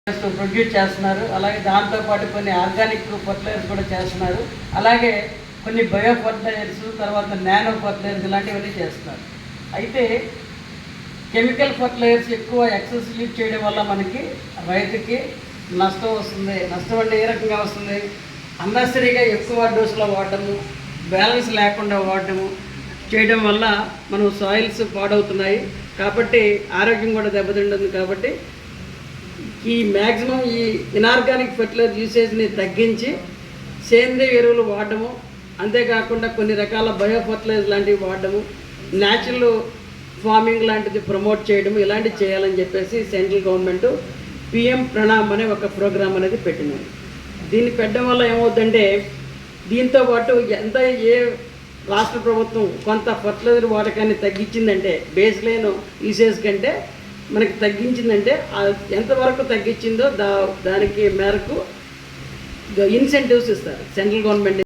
Produce చేస్తున్నారు. అలాగే దాంతోపాటు కొన్ని ఆర్గానిక్ ఫర్టిలైజర్స్ కూడా చేస్తున్నారు. అలాగే కొన్ని బయో ఫర్టిలైజర్స్, తర్వాత నానో ఫర్టిలైజర్స్ ఇలాంటివన్నీ చేస్తున్నారు. అయితే కెమికల్ ఫర్టిలైజర్స్ ఎక్కువ ఎక్సెస్ యూజ్ చేయడం వల్ల మనకి రైతుకి నష్టం వస్తుంది. నష్టం అంటే ఏ రకంగా వస్తుంది? అన్నెసరీగా ఎక్కువ డోసులో వాడటము, బ్యాలెన్స్ లేకుండా వాడటము చేయడం వల్ల మనం సాయిల్స్ పాడవుతున్నాయి. కాబట్టి ఆరోగ్యం కూడా దెబ్బతింటుంది. కాబట్టి ఈ మ్యాక్సిమం ఈ ఇనార్గానిక్ ఫెర్టిలైజర్ యూసేజ్ని తగ్గించి సేంద్రియ ఎరువులు వాడటము, అంతేకాకుండా కొన్ని రకాల బయో ఫర్టిలైజర్ లాంటివి వాడటము, న్యాచురల్ ఫార్మింగ్ లాంటిది ప్రమోట్ చేయడం, ఇలాంటివి చేయాలని చెప్పేసి సెంట్రల్ గవర్నమెంట్ పిఎం ప్రణామ్ అనే ఒక ప్రోగ్రామ్ అనేది పెట్టింది. దీన్ని పెట్టడం వల్ల ఏమవుతుందంటే దీంతో పాటు ఎంత ఏ రాష్ట్ర ప్రభుత్వం కొంత ఫర్టిలైజర్ వాడకాన్ని తగ్గించిందంటే బేస్ లైన్ యూసేజ్ కంటే మనకి తగ్గించిందంటే ఎంతవరకు తగ్గించిందో దానికి మేరకు ఇన్సెంటివ్స్ ఇస్తారు సెంట్రల్ గవర్నమెంట్.